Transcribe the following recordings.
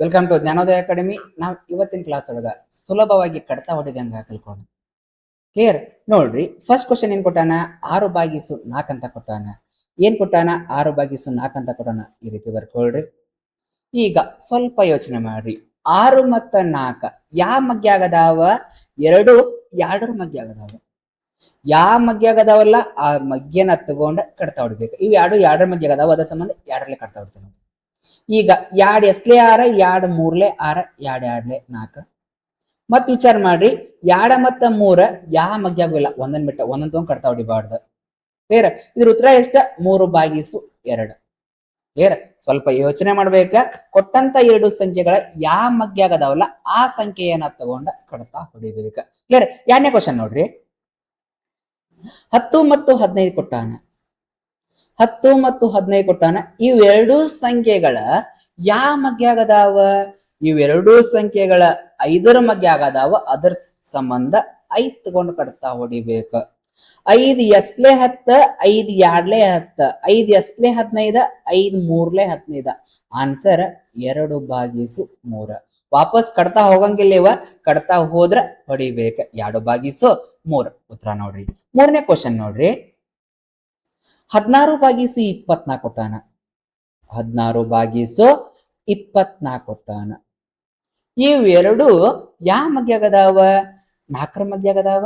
Welcome to Jnanodaya academy. ನಾವು ಇವತ್ತಿನ class ಒಳಗ ಸುಲಭವಾಗಿ ಕಡತ ಹೊಡೆದಂಗ ಕಲ್ಕೋಣ. ಕ್ಲಿಯರ್ ನೋಡ್ರಿ. ಫಸ್ಟ್ ಕ್ವಶನ್ ಏನ್ ಕೊಟ್ಟಾನ? 6/4 ಅಂತ ಕೊಟ್ಟಾನ. ಏನ್ ಕೊಟ್ಟಾನ? 6/4 ಅಂತ ಕೊಟ್ಟಾನ. ಈ ರೀತಿ ಬರ್ಕೊಳ್ರಿ. ಈಗ ಸ್ವಲ್ಪ ಯೋಚನೆ ಮಾಡ್ರಿ. 6 ಮತ್ತು 4 ಯಾವ ಮಧ್ಯ ಆಗದಾವ? ಎರಡು ಎರಡರ ಮಧ್ಯ ಆಗದಾವ. ಯಾವ ಮಧ್ಯ ಆಗದಾವಲ್ಲ ಆ ಮಧ್ಯನ ತಗೊಂಡ ಕಡತ ಹೊಡಿಬೇಕು. ಇವು ಎರಡರ ಮಧ್ಯ ಆಗದಾವ, ಅದರ ಸಂಬಂಧ ಎರಡರಲ್ಲೇ ಕಡತ ಹೊಡ್ತೇನೆ. ಈಗ ಎರಡು ಎಸ್ಲೆ 6, 2 3 6, 2 2 4. ಮತ್ ವಿಚಾರ ಮಾಡ್ರಿ, 2 ಮತ್ತು 3 ಯಾವ ಮಧ್ಯ ಆಗುವಿಲ್ಲ, ಒಂದನ್ ಬಿಟ್ಟ ಒಂದೊಂದ್ ತಗೊಂಡ್ ಕಡ್ತಾ ಹೊಡಿಬಾರ್ದು. ಕ್ಲಿಯರ್? ಇದ್ರ ಉತ್ತರ ಎಷ್ಟ? 3/2. ಕ್ಲಿಯರ್? ಸ್ವಲ್ಪ ಯೋಚನೆ ಮಾಡ್ಬೇಕ. ಕೊಟ್ಟಂತ ಎರಡು ಸಂಖ್ಯೆಗಳ ಯಾವ ಮಧ್ಯ ಆಗದಾವಲ್ಲ ಆ ಸಂಖ್ಯೆಯನ್ನ ತಗೊಂಡ ಕಡ್ತಾ ಹೊಡಿಬೇಕ. ಕ್ಲಿಯರ್? ಎರಡನೇ ಕ್ವಶನ್ ನೋಡ್ರಿ. 10 ಮತ್ತು 15 ಕೊಟ್ಟಾನ. 10 ಮತ್ತು 15 ಕೊಟ್ಟಾನ. ಇವೆರಡೂ ಸಂಖ್ಯೆಗಳ ಯಾವ ಮಧ್ಯ ಆಗದಾವ? ಇವೆರಡೂ ಸಂಖ್ಯೆಗಳ 5ರ ಮಧ್ಯ ಆಗದಾವ. ಅದರ ಸಂಬಂಧ 5 ತಗೊಂಡು ಕಡ್ತಾ ಹೊಡಿಬೇಕ. 5 ಎಸ್ಲೆ 10, 5 2 10, 5 ಎಸ್ಲೆ 15, 5 3 15. ಆನ್ಸರ್ 2/3. ವಾಪಸ್ ಕಡ್ತಾ ಹೋಗಂಗಿಲ್ಲ. ಇವ ಕಡ್ತಾ ಹೋದ್ರ ಹೊಡಿಬೇಕ. 2/3 ಉತ್ತರ ನೋಡ್ರಿ. ಮೂರನೇ ಕ್ವಶನ್ ನೋಡ್ರಿ. 16/24 ಕೊಟ್ಟಾನ. 16/24 ಕೊಟ್ಟಾನ. ಇವೆರಡು ಯಾವ ಮಧ್ಯ ಆಗದಾವ? 4ರ ಮಧ್ಯ ಆಗದಾವ.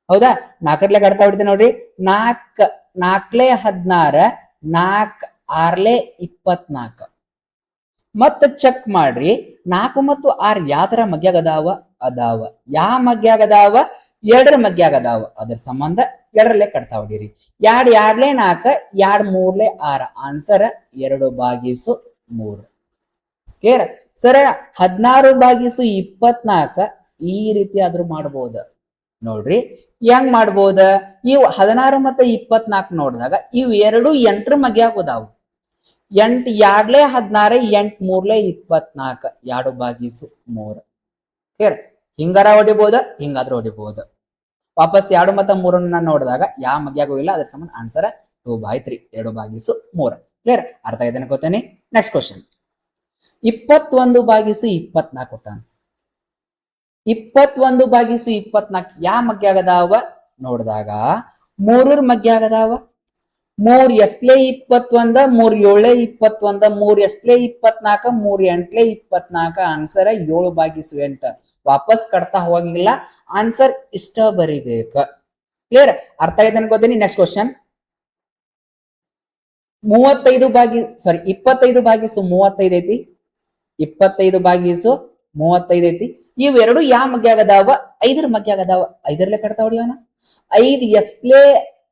ಹೌದಾ? 4ರಲ್ಲೇ ಕಡ್ತಾ ಹೊಡಿತೆ ನೋಡ್ರಿ. 4 4 16, 4 6 24. ಮತ್ತ ಚೆಕ್ ಮಾಡ್ರಿ. 4 ಮತ್ತು 6 ಯಾವ್ದರ ಮಧ್ಯ ಆಗದಾವ? ಅದಾವ. ಯಾವ ಮಧ್ಯ ಆಗದಾವ? 2ರ ಮಧ್ಯ ಆಗದಾವ. ಅದ್ರ ಸಂಬಂಧ 2ರಲ್ಲೇ ಕಡ್ತಾ ಹೊಡೀರಿ. 2 2 4, 2 3 6. ಆನ್ಸರ್ 2/3. ಕ್ಲಿಯರ್? ಸರ 16/24 ಈ ರೀತಿ ಆದ್ರೂ ಮಾಡ್ಬೋದ ನೋಡ್ರಿ. ಹೆಂಗ್ ಮಾಡ್ಬೋದ? ಇವು 16 ಮತ್ತು 24 ನೋಡಿದಾಗ ಇವು ಎರಡು 8ರ ಮಧ್ಯ ಆಗೋದಾವು. 8 2 16, 8 3 24. 2/3. ಕ್ಲಿಯರ್? ಹಿಂಗಾರ ಹೊಡಿಬೋದ, ಹಿಂಗಾದ್ರೂ ಹೊಡಿಬೋದ. ವಾಪಸ್ 2 ಮತ್ತು 3 ನೋಡಿದಾಗ ಯಾವ ಮಧ್ಯ ಆಗೋದಿಲ್ಲ. ಅದ್ರ ಸಂಬಂಧ ಆನ್ಸರ್ 2/3. 2/3. ಕ್ಲಿಯರ್? ಅರ್ಥ ಆಯ್ತು ಅನ್ಕೋತೇನೆ. Next question. 21/24 ಕೊಟ್ಟಾನ. 21/24 ಯಾವ ಮಧ್ಯ ಆಗದಾವ ನೋಡಿದಾಗ 3ರ ಮಧ್ಯ ಆಗದಾವ. 3 ಎಸ್ಲೆ 21, 3 7 21, 3 ಎಸ್ಲೆ 24, 3 8 24. ಆನ್ಸರ್ 7/8. ವಾಪಸ್ ಕಡ್ತಾ ಹೋಗಿಲ್ಲ. ಆನ್ಸರ್ ಇಷ್ಟ ಬರಿಬೇಕ. ಕ್ಲಿಯರ್? ಅರ್ಥ ಆಯ್ತು ಅನ್ಕೋತೀನಿ. Next question. 25/35 ಐತಿ. 25/35 ಐತಿ. ಇವೆರಡು ಯಾವ ಮಧ್ಯ ಆಗದಾವ? 5ರ ಮಧ್ಯ ಆಗದಾವ. 5ರಲ್ಲೇ ಕಡ್ತಾ ಹೊಡಿಯೋಣ. 5 ಎಸ್ಲೆ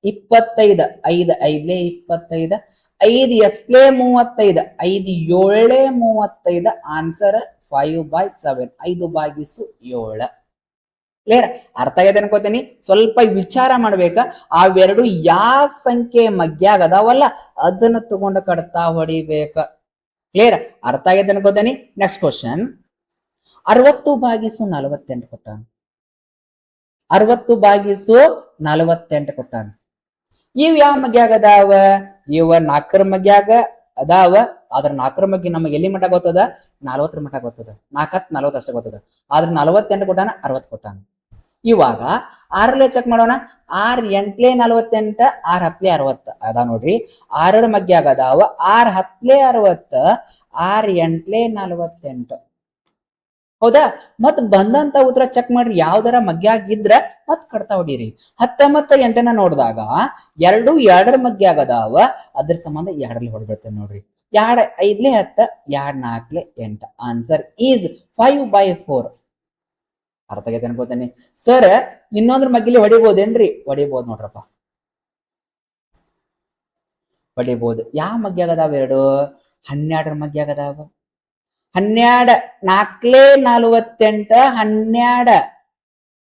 25, 5 5 25, 5 ಎಸ್ಲೆ 35, 5 7 35. ಆನ್ಸರ್ 5/7. 5/7. ಕ್ಲಿಯರ್? ಅರ್ಥ ಆಗಿದೆ ಅನ್ಕೋತೀನಿ. ಸ್ವಲ್ಪ ವಿಚಾರ ಮಾಡ್ಬೇಕ. ಅವೆರಡು ಯಾವ ಸಂಖ್ಯೆ ಮಧ್ಯ ಆಗದಾವಲ್ಲ ಅದನ್ನ ತಗೊಂಡ ಕಡ್ತಾ ಹೊಡಿಬೇಕ. ಕ್ಲಿಯರ್? ಅರ್ಥ ಆಗಿದೆ ಅನ್ಕೋತೀನಿ. Next question. 60/48 ಕೊಟ್ಟಾನ. 60/48 ಕೊಟ್ಟಾನ. ಇವ್ ಯಾವ ಮಧ್ಯ ಆಗದಾವ? ಇವ 4ರ ಮಧ್ಯ ಅದಾವ. ಆದ್ರ 4ರ ಮಧ್ಯ ನಮಗೆ ಎಲ್ಲಿ ಮಠ ಗೊತ್ತದ? 40ರ ಮಠ ಗೊತ್ತದ. 4 10 40 ಅಷ್ಟೇ ಗೊತ್ತದ. ಆದ್ರ 48 ಕೊಟ್ಟಾನ, 60 ಕೊಟ್ಟಾನ. ಇವಾಗ 6ರಲ್ಲೇ ಚೆಕ್ ಮಾಡೋಣ. 6 8 48, 6 10 60 ಅದ ನೋಡ್ರಿ. 6ರ ಮಧ್ಯ ಆಗದಾವ. 6 10 60, 6 8 48. ಹೌದಾ? ಮತ್ ಬಂದಂತ ಉತ್ತರ ಚೆಕ್ ಮಾಡ್ರಿ. ಯಾವ್ದಾರ ಮಧ್ಯ ಆಗಿದ್ರ ಮತ್ ಕಡ್ತಾ ಹೊಡೀರಿ. 10 ಮತ್ತು 8ನ ನೋಡಿದಾಗ 2 2ರ ಮಧ್ಯ ಆಗದಾವ. ಅದ್ರ ಸಂಬಂಧ 2ರಲ್ಲಿ ಹೊಡ್ಬಿಡ್ತೇನೆ ನೋಡ್ರಿ. 2 5 10, 2 4 8. Answer is 5/4. ಅರ್ಥ ಆಗೈತೆ ಅನ್ಕೋತೇನೆ. ಸರ್ ಇನ್ನೊಂದ್ರ ಮಗ್ಗಿಲಿ ಹೊಡಿಬೋದೇನ್ರಿ? ಹೊಡಿಬೋದು ನೋಡ್ರಪ್ಪ, ಹೊಡಿಬೋದು. ಯಾವ ಮಧ್ಯ ಆಗದಾವ? 2 12ರ ಮಧ್ಯ ಆಗದಾವ. 12 4 48, 12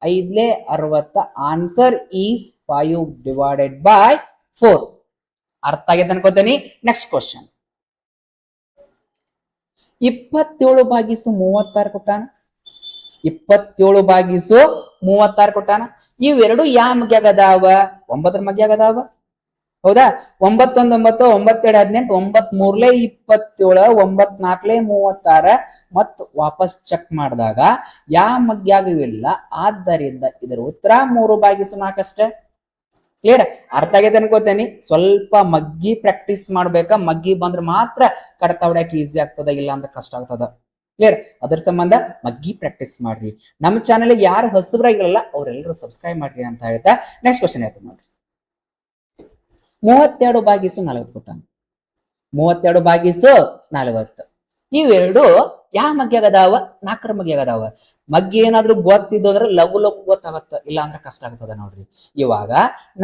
5 60. Answer is 5/4. ಅರ್ಥ ಆಗೈತೆ ಅನ್ಕೋತೇನಿ. Next question. 27/36 ಕೊಟ್ಟಾನ. 27/36 ಕೊಟ್ಟಾನ. ಇವೆರಡು ಯಾವ ಮಧ್ಯ ಆಗದಾವ? 9ರ ಮಧ್ಯ ಆಗದಾವ. ಹೌದಾ? 9 9 9 2 18 9 3 27 9 4 36 ಮತ್ತು ವಾಪಸ್ ಚೆಕ್ ಮಾಡಿದಾಗ ಯಾವ ಮಗ್ಯಾಗೂ ಇಲ್ಲ. ಆದ್ದರಿಂದ ಇದರ ಉತ್ತರ 3/4 ಅಷ್ಟೇ. ಕ್ಲಿಯರ್? ಅರ್ಥ ಆಗೈತೆ ಅನ್ಕೋತೇನಿ. ಸ್ವಲ್ಪ ಮಗ್ಗಿ ಪ್ರಾಕ್ಟೀಸ್ ಮಾಡ್ಬೇಕಾ, ಮಗ್ಗಿ ಬಂದ್ರೆ ಮಾತ್ರ ಕಡತ ಹೊಡ್ಯಾಕ ಈಸಿ ಆಗ್ತದ, ಇಲ್ಲ ಅಂದ್ರೆ ಕಷ್ಟ ಆಗ್ತದ. ಕ್ಲಿಯರ್? ಅದ್ರ ಸಂಬಂಧ ಮಗ್ಗಿ ಪ್ರಾಕ್ಟೀಸ್ ಮಾಡ್ರಿ. ನಮ್ಮ ಚಾನೆಲ್ ಯಾರು ಹೊಸಬ್ರಾಗಿರಲ್ಲ ಅವ್ರೆಲ್ಲರೂ ಸಬ್ಸ್ಕ್ರೈಬ್ ಮಾಡ್ರಿ ಅಂತ ಹೇಳ್ತಾ ನೆಕ್ಸ್ಟ್ ಕ್ವಶನ್ ಹೇಳ್ತೀನಿ ನೋಡ್ರಿ. 32/40 ಕೊಟ್ಟಾನ. 32/40 ಇವೆರಡು ಯಾವ ಮಗ್ಯಾಗದಾವ? 4 ಮಗ್ಯಾಗದಾವ. ಮಗ್ಗಿ ಏನಾದ್ರು ಗೊತ್ತಿದ್ದು ಅಂದ್ರೆ ಲಘು ಲಘು ಗೊತ್ತಾಗತ್ತ, ಇಲ್ಲ ಅಂದ್ರೆ ಕಷ್ಟ ಆಗ್ತದ ನೋಡ್ರಿ. ಇವಾಗ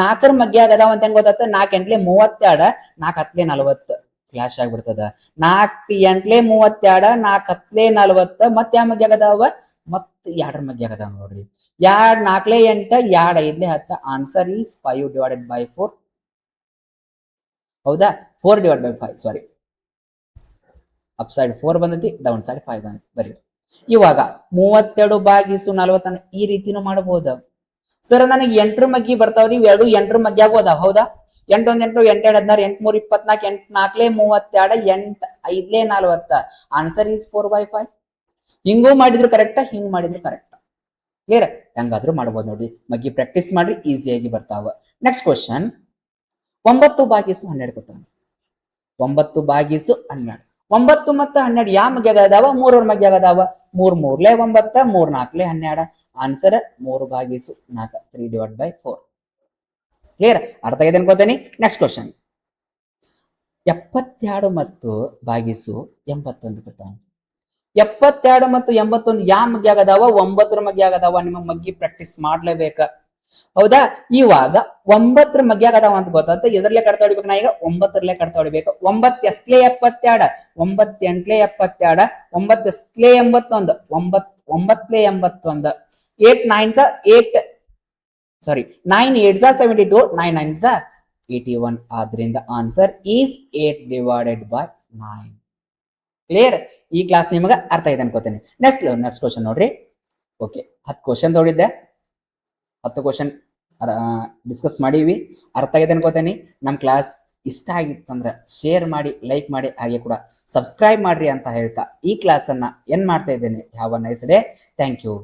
4 ಮಗ್ಯಾಗದಾವ ಅಂತ ಹೆಂಗ್ ಗೊತ್ತಾಗ್ತದ? 4 8 32 4 10 40 ಫ್ಲಾಶ್ ಆಗ್ಬಿಡ್ತದ. 4 8 32 4 10 40 ಮತ್ತೆ ಯಾವ ಮಗ್ಯಾಗದಾವ? ಮತ್ತೆ 2 ಮಗ್ಯಾಗದಾವ ನೋಡ್ರಿ. 2 4 8 2 5 10 ಆನ್ಸರ್ ಈಸ್ 5/4. ಹೌದಾ? 4/5 ಸಾರಿ, ಅಪ್ ಸೈಡ್ 4 ಬಂದೈತಿ, ಡೌನ್ ಸೈಡ್ 5 ಬಂದೈತಿ. ಬರೀ ಇವಾಗ 32/40 ಈ ರೀತಿನೂ ಮಾಡಬಹುದು. ಸರ್ ನನಗೆ 8 ಮಗ್ಗಿ ಬರ್ತಾವ್ರಿ, ಇವೆರಡು 8 ಮಗ್ಯಾಗು ಅದಾವ. ಹೌದಾ? 8 1 8 8 2 16 8 3 24 8 4 32 8 5 40 ಆನ್ಸರ್ ಈಸ್ 4/5. ಹಿಂಗೂ ಮಾಡಿದ್ರು ಕರೆಕ್ಟ್, ಹಿಂಗ್ ಮಾಡಿದ್ರು ಕರೆಕ್ಟ್. ಕ್ಲಿಯರ್? ಹೆಂಗಾದ್ರೂ ಮಾಡ್ಬೋದು ನೋಡಿ. ಮಗ್ಗಿ ಪ್ರಾಕ್ಟೀಸ್ ಮಾಡ್ರಿ, ಈಸಿಯಾಗಿ ಬರ್ತಾವ. ನೆಕ್ಸ್ಟ್ ಕ್ವಶನ್, 9/12 ಕೊಟ್ಟಾನ. 9/12 9 ಮತ್ತು 12 ಯಾವ ಮಗ್ಯಾಗ ಅದಾವ? 3 ಮಗ್ಯಾಗ ಅದಾವ. 3 3 9 3 4 12 ಆನ್ಸರ್ 3/4 3/4. ಕ್ಲಿಯರ್? ಅರ್ಥ ಆಗಿದೆ ಅನ್ಕೋತೇನೆ. ನೆಕ್ಸ್ಟ್ ಕ್ವಶನ್, 72 ಮತ್ತು ಭಾಗಿಸು 81 ಕೊಟ್ಟಾನ. 72 ಮತ್ತು 81 ಯಾವ ಮಗ್ಯಾಗ ಅದಾವ? 9 ಮಗ್ಯಾಗ ಅದಾವ. ನಿಮ್ಮ ಮಗ್ಗಿ ಪ್ರಾಕ್ಟೀಸ್ ಮಾಡ್ಲೇಬೇಕ. ಹೌದಾ? ಇವಾಗ 9 ಮಗ್ಯಾಗ ಅದಾವ ಅಂತ ಗೊತ್ತಾತ. ಎದರ್ಲೆ ಕಡ್ತಾ ಹೊಡಿಬೇಕು? ನಾ ಈಗ 9 ಕಡ್ತಾ ಹೊಡಿಬೇಕು. 9 ಎಸ್ಲೆ 72 9 8 72 9 ಎಸ್ಲೆ 81 9 9 81 8 9 8 ಸಾರಿ 9 8 72 9 9 81. ಆದ್ರಿಂದ ಆನ್ಸರ್ ಈಸ್ 8/9. ಕ್ಲಿಯರ್? ಈ ಕ್ಲಾಸ್ ನಿಮಗೆ ಅರ್ಥ ಇದೆ ಅನ್ಕೋತೇನೆ. ನೆಕ್ಸ್ಟ್ ಕ್ವಶನ್ ನೋಡ್ರಿ. ಓಕೆ, 10 ಕ್ವಶನ್ ನೋಡಿದ್ದೆ, 10 ಕ್ವಶನ್ ಡಿಸ್ಕಸ್ ಮಾಡೀವಿ. ಅರ್ಥ ಆಗಿದೆ ಅನ್ಕೋತೇನೆ. ನಮ್ಮ ಕ್ಲಾಸ್ ಇಷ್ಟ ಆಗಿತ್ತಂದ್ರೆ ಶೇರ್ ಮಾಡಿ, ಲೈಕ್ ಮಾಡಿ, ಹಾಗೆ ಕೂಡ ಸಬ್ಸ್ಕ್ರೈಬ್ ಮಾಡ್ರಿ ಅಂತ ಹೇಳ್ತಾ ಈ ಕ್ಲಾಸ್ ಅನ್ನ ಏನ್ ಮಾಡ್ತಾ ಇದ್ದೇನೆ. Have a nice day. Thank you.